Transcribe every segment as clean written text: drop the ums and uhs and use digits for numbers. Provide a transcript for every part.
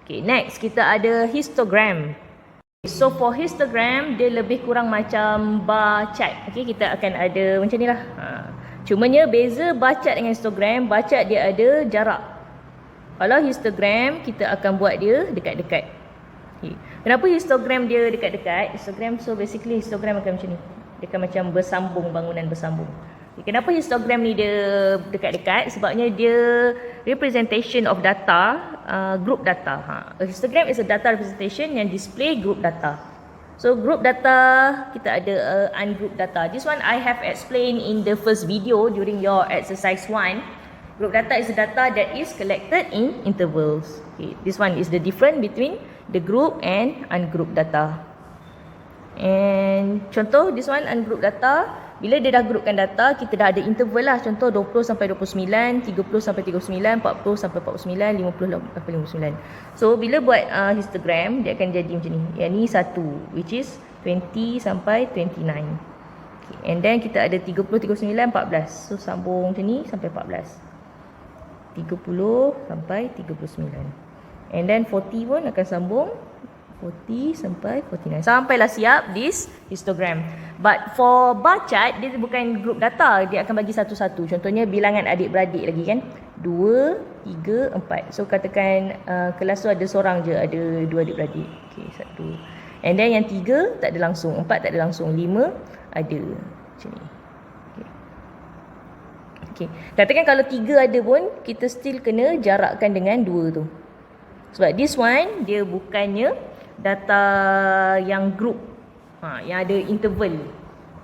Okay, next kita ada histogram. So for histogram, dia lebih kurang macam bar chart. Okay, kita akan ada macam ni lah. Cumanya beza bar chart dengan histogram, bar chart dia ada jarak. Kalau histogram, kita akan buat dia dekat-dekat. Okay. Kenapa histogram dia dekat-dekat? Histogram, so basically histogram akan macam ni. Dia akan macam bersambung, bangunan bersambung. Okay, kenapa histogram ni dia dekat-dekat? Sebabnya dia representation of data, group data. A histogram is a data representation yang display group data. So group data, kita ada ungroup data. This one I have explained in the first video during your exercise 1. Group data is a data that is collected in intervals. Okay, this one is the difference between the group and ungroup data. And contoh, this one ungroup data, bila dia dah groupkan data, kita dah ada interval lah. Contoh 20 sampai 29, 30 sampai 39, 40 sampai 49, 50 sampai 59. So bila buat histogram, dia akan jadi macam ni. Yang ni satu, which is 20 sampai 29. Okay. And then kita ada 30, 39, 14. So sambung macam ni sampai 14. 30 sampai 39. And then 40 pun akan sambung 40 sampai 49. Sampailah siap this histogram. But for bar chart, dia bukan group data. Dia akan bagi satu-satu. Contohnya bilangan adik-beradik lagi kan. 2, 3, 4. So katakan kelas tu ada seorang je, ada 2 adik-beradik. Okay, 1. And then yang 3 tak ada langsung. 4 tak ada langsung. 5 ada. Macam ni. Okay. Katakan kalau 3 ada pun, kita still kena jarakkan dengan 2 tu. Sebab this one, dia bukannya data yang group. Yang ada interval.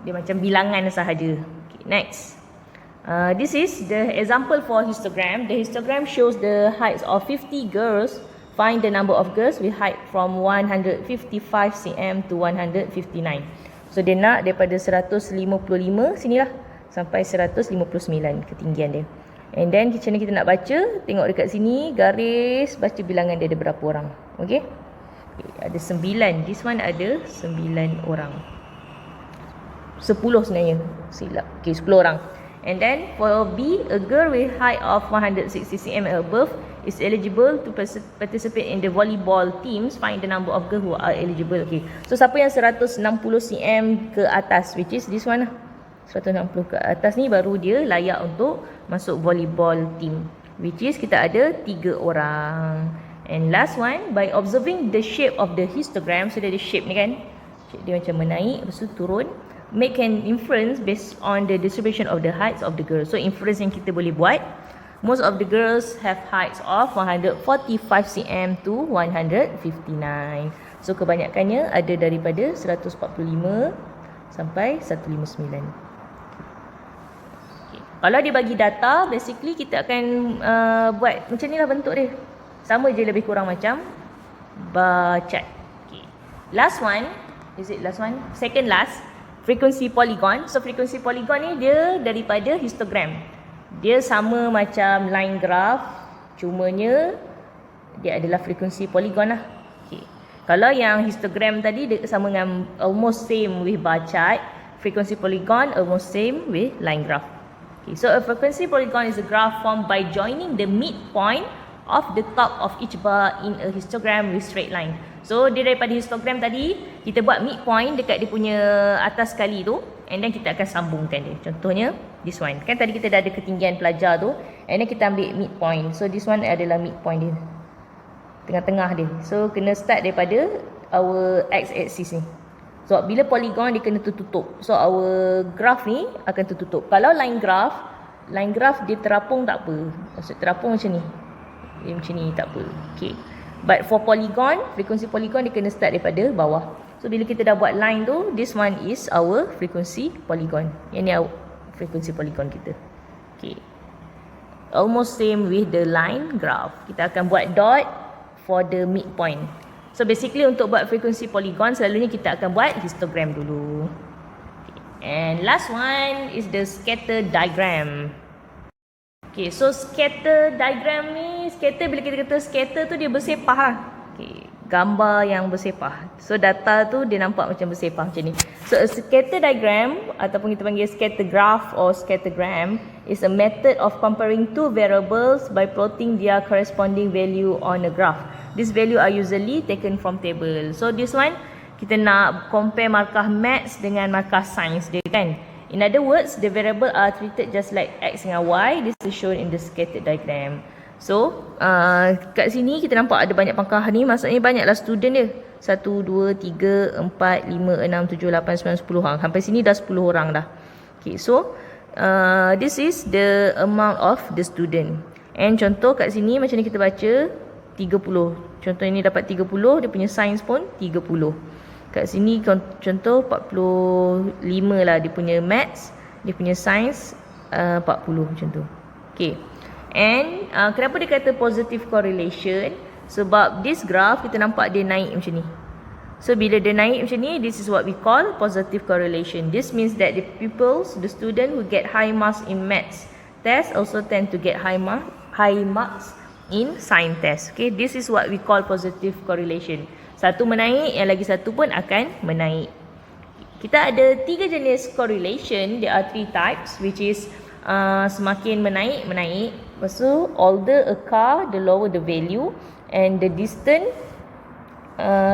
Dia macam bilangan sahaja. Okay, next. This is the example for histogram. The histogram shows the heights of 50 girls. Find the number of girls with height from 155 cm to 159. So dia nak daripada 155 sinilah sampai 159 ketinggian dia. And then macam mana kita nak baca? Tengok dekat sini, garis, baca bilangan dia ada berapa orang. Okay? Ada 9. This one ada 9 orang. 10 sebenarnya. Silap. Okay, 10 orang. And then for B, a girl with height of 160 cm and above is eligible to participate in the volleyball teams. Find the number of girls who are eligible. Okay. So siapa yang 160 cm ke atas, which is this one lah. 160 ke atas ni baru dia layak untuk masuk volleyball team, which is kita ada 3 orang. And last one, by observing the shape of the histogram. So dia ada shape ni kan, shape dia macam menaik, lepas tu turun. Make an inference based on the distribution of the heights of the girls. So inference yang kita boleh buat, most of the girls have heights of 145 cm to 159. So kebanyakannya ada daripada 145 sampai 159. Kalau dia bagi data, basically kita akan buat macam ni lah bentuk dia. Sama je lebih kurang macam bar chart. Okay. Last one, is it last one? Second last, frequency polygon. So frequency polygon ni dia daripada histogram. Dia sama macam line graph, cumanya dia adalah frequency polygon lah. Okay. Kalau yang histogram tadi dia sama dengan almost same with bar chart, frequency polygon almost same with line graph. Okay, so a frequency polygon is a graph formed by joining the midpoint of the top of each bar in a histogram with straight line. So dia daripada histogram tadi, kita buat midpoint dekat dia punya atas sekali tu, and then kita akan sambungkan dia. Contohnya this one. Kan tadi kita dah ada ketinggian pelajar tu, and then kita ambil midpoint. So this one adalah midpoint dia. Tengah-tengah dia. So kena start daripada our x axis ni. So bila polygon dia kena tertutup. So our graph ni akan tertutup. Kalau line graph dia terapung tak apa. Maksud terapung macam ni. Dia macam ni tak apa. Okay. But for polygon, frequency polygon dia kena start daripada bawah. So bila kita dah buat line tu, this one is our frequency polygon. Yang ni our frequency polygon kita. Okay. Almost same with the line graph. Kita akan buat dot for the midpoint. So basically untuk buat frequency polygon, selalunya kita akan buat histogram dulu. Okay. And last one is the scatter diagram. Okay, so scatter diagram ni, scatter bila kita kata scatter tu dia bersepah lah. Okay, gambar yang bersepah. So data tu dia nampak macam bersepah macam ni. So a scatter diagram ataupun kita panggil scatter graph or scattergram is a method of comparing two variables by plotting their corresponding value on a graph. This value are usually taken from table. So this one, kita nak compare markah maths dengan markah science dia kan. In other words, the variable are treated just like x dengan y. This is shown in the scattered diagram. So, kat sini kita nampak ada banyak markah ni. Maksudnya banyaklah student dia. 1, 2, 3, 4, 5, 6, 7, 8, 9, 10. Sampai sini dah 10 orang dah. Okay, so this is the amount of the student. And contoh kat sini macam ni kita baca 30. Contoh ini dapat 30. Dia punya science pun 30. Kat sini contoh 45 lah dia punya maths, dia punya science 40 macam tu. Okay. And kenapa dia kata positive correlation? Sebab this graph kita nampak dia naik macam ni. So bila dia naik macam ni, this is what we call positive correlation. This means that the pupils, the student who get high marks in maths test also tend to get high marks in science test. Okay, this is what we call positive correlation. Satu menaik, yang lagi satu pun akan menaik. Kita ada 3 jenis correlation. There are 3 types, which is semakin menaik. Lepas tu, older a car, the lower the value, and the distance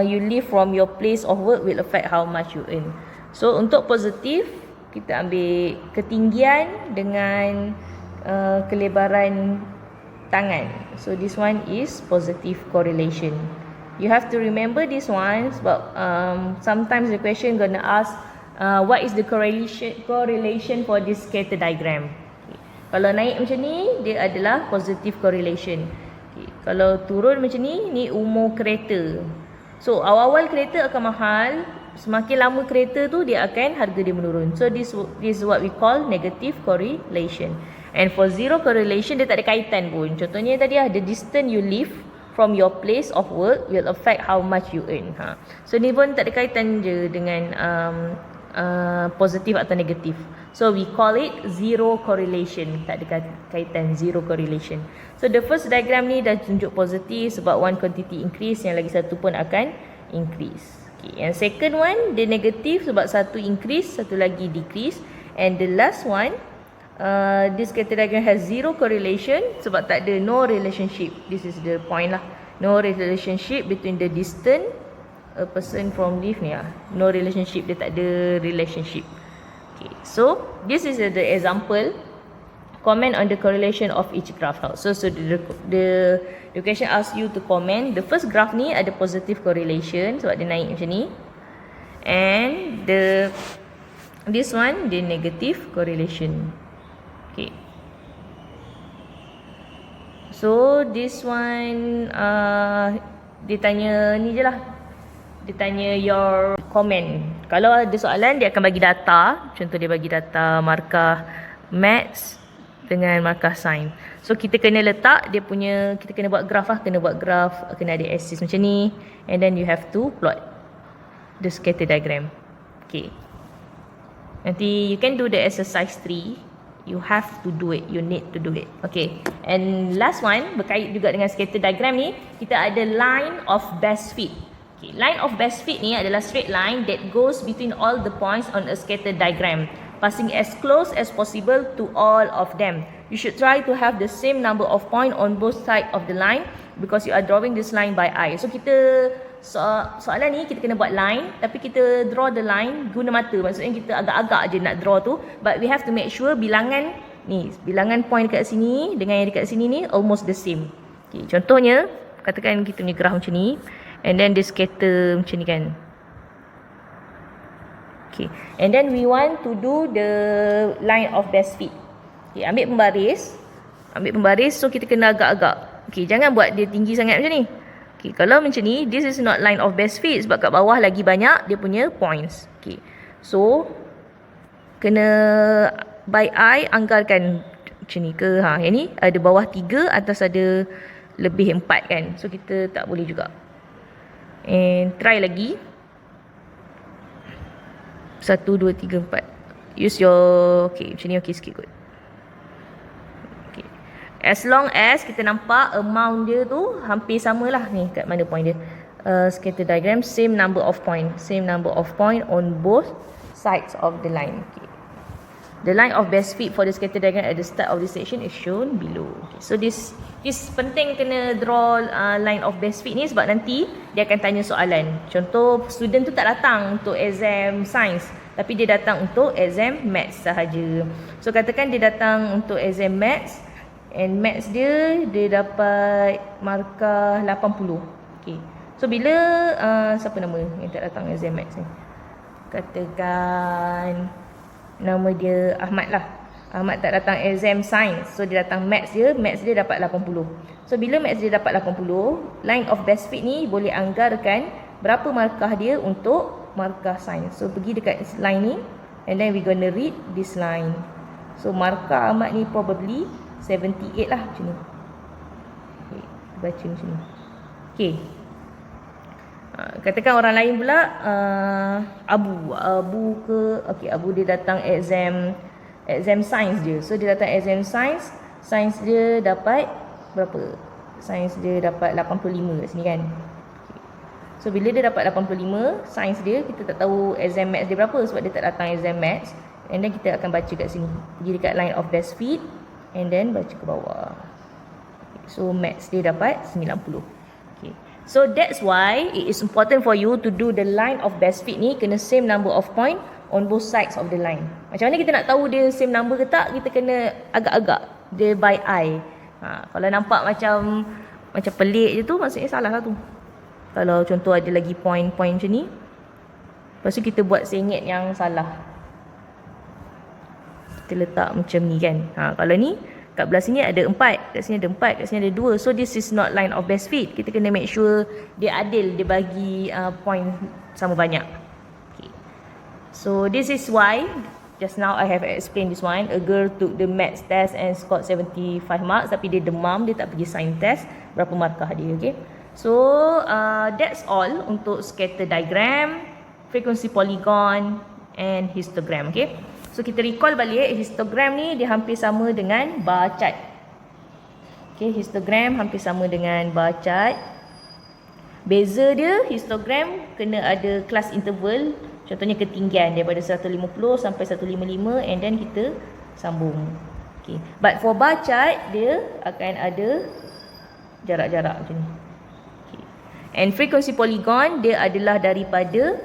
you live from your place of work will affect how much you earn. So untuk positif, kita ambil ketinggian dengan kelebaran tangan. So this one is positive correlation. You have to remember this one sebab sometimes the question gonna ask what is the correlation for this scatter diagram. Okay. Kalau naik macam ni, dia adalah positive correlation. Okay. Kalau turun macam ni, ni umur kereta. So awal-awal kereta akan mahal, semakin lama kereta tu dia akan harga dia menurun. So this is what we call negative correlation. And for zero correlation, dia tak ada kaitan pun. Contohnya tadi the distance you live from your place of work will affect how much you earn. So ni pun tak ada kaitan je dengan positif atau negatif. So we call it zero correlation. Tak ada kaitan, zero correlation. So the first diagram ni dah tunjuk positif sebab one quantity increase, yang lagi satu pun akan increase. Okay. Yang second one dia negatif sebab satu increase, satu lagi decrease. And the last one, this scatter diagram has zero correlation sebab tak ada, no relationship. This is the point lah. No relationship between the distance a person from live ni lah. No relationship, dia tak ada relationship. Okay, so this is the example. Comment on the correlation of each graph. So the question asks you to comment. The first graph ni ada positive correlation sebab dia naik macam ni. And this one dia negative correlation. Okay. So this one dia tanya ni je lah. Dia tanya your comment. Kalau ada soalan dia akan bagi data. Contoh dia bagi data markah maths dengan markah science. So kita kena letak dia punya, kita kena buat graph lah. Kena buat graph, kena ada axis macam ni. And then you have to plot the scatter diagram. Okay. Nanti you can do the exercise 3. You have to do it. You need to do it. Okay. And last one, berkait juga dengan scatter diagram ni, kita ada line of best fit. Okay. Line of best fit ni adalah straight line that goes between all the points on a scatter diagram, passing as close as possible to all of them. You should try to have the same number of points on both sides of the line because you are drawing this line by eye. So kita soalan ni kita kena buat line, tapi kita draw the line guna mata. Maksudnya kita agak-agak je nak draw tu, but we have to make sure bilangan ni, bilangan point dekat sini dengan yang dekat sini ni almost the same. Okay, contohnya katakan kita punya graph macam ni, and then dia scatter macam ni kan. Okay, and then we want to do the line of best fit. Okay, ambil pembaris, so kita kena agak-agak. Okay, jangan buat dia tinggi sangat macam ni. Okay, kalau macam ni, this is not line of best fit sebab kat bawah lagi banyak dia punya points. Okay, so kena by eye anggarkan macam ni ke. Yang ni ada bawah 3, atas ada lebih 4 kan. So kita tak boleh juga. And try lagi. 1, 2, 3, 4. Use your, okay, macam ni okay sikit kot. Okay. As long as kita nampak amount dia tu hampir sama lah. Ni kat mana point dia. Scatter diagram, same number of point. Same number of point on both sides of the line. Okay. The line of best fit for the scatter diagram at the start of this section is shown below. Okay, so this penting kena draw line of best fit ni sebab nanti dia akan tanya soalan. Contoh student tu tak datang untuk exam science tapi dia datang untuk exam maths sahaja. So katakan dia datang untuk exam maths and maths dia dapat markah 80. Okay. So bila siapa nama yang tak datang exam maths ni? Katakan nama dia Ahmad lah. Ahmad tak datang exam science. So dia datang maths dia dapat 80. So bila maths dia dapat 80, line of best fit ni boleh anggarkan berapa markah dia untuk markah science. So pergi dekat line ni and then we gonna read this line. So markah Ahmad ni probably 78 lah macam ni. Okay, baca macam ni. Okay. Katakan orang lain pula Abu dia datang exam science je. So dia datang exam science dia dapat berapa? Science dia dapat 85 kat sini kan. Okay. So bila dia dapat 85, science dia kita tak tahu exam maths dia berapa sebab dia tak datang exam maths. And then kita akan baca kat sini. Pergi dekat line of best fit and then baca ke bawah. Okay. So maths dia dapat 90. Okay. So that's why it is important for you to do the line of best fit ni kena same number of point on both sides of the line. Macam mana kita nak tahu dia same number ke tak? Kita kena agak-agak dia by eye. Kalau nampak macam pelik je tu maksudnya salah lah tu. Kalau contoh ada lagi point-point macam ni, lepas tu kita buat sengit yang salah. Kita letak macam ni kan. Kalau ni kat belah sini ada 4, kat sini ada 4, kat sini ada 2. So this is not line of best fit. Kita kena make sure dia adil, dia bagi point sama banyak. Okay. So this is why just now I have explained this one. A girl took the maths test and scored 75 marks tapi dia demam, dia tak pergi science test. Berapa markah dia, okay? So that's all untuk scatter diagram, frequency polygon and histogram, okay? So kita recall balik, histogram ni dia hampir sama dengan bar chart. Okay, histogram hampir sama dengan bar chart. Beza dia, histogram kena ada class interval. Contohnya ketinggian daripada 150 sampai 155 and then kita sambung. Okay. But for bar chart, dia akan ada jarak-jarak macam ni. Okay. And frequency polygon, dia adalah daripada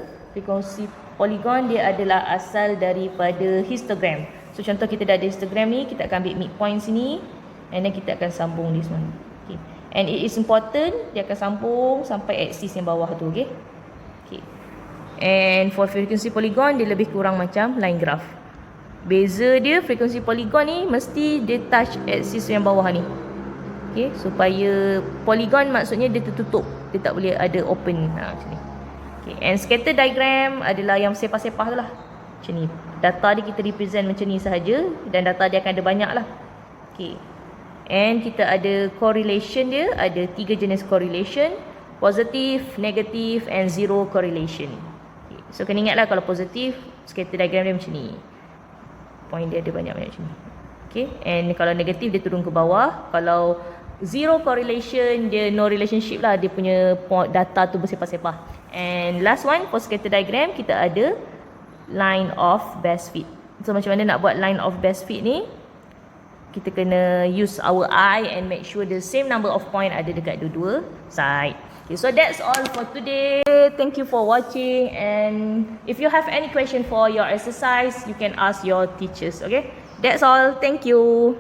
Polygon dia adalah asal daripada histogram. So contoh kita dah ada histogram ni, kita akan ambil midpoint sini and then kita akan sambung this one. Okay. And it is important dia akan sambung sampai axis yang bawah tu, okay? Okay. And for frequency polygon dia lebih kurang macam line graph. Beza dia frequency polygon ni mesti dia touch axis yang bawah ni. Okay, supaya polygon maksudnya dia tertutup, dia tak boleh ada open macam ni. Okay. And scatter diagram adalah yang sepah-sepah tu lah. Macam ni. Data dia kita represent macam ni sahaja. Dan data dia akan ada banyak lah. Okay. And kita ada correlation dia. Ada 3 jenis correlation. Positive, negative and zero correlation. Okay. So kena ingat lah kalau positive, scatter diagram dia macam ni. Point dia ada banyak-banyak macam ni. Okay. And kalau negative dia turun ke bawah. Kalau zero correlation, dia no relationship lah. Dia punya data tu bersepah-sepah. And last one, for scatter diagram, kita ada line of best fit. So macam mana nak buat line of best fit ni? Kita kena use our eye and make sure the same number of point ada dekat dua-dua side. Okay, so that's all for today. Thank you for watching. And if you have any question for your exercise, you can ask your teachers. Okay, that's all. Thank you.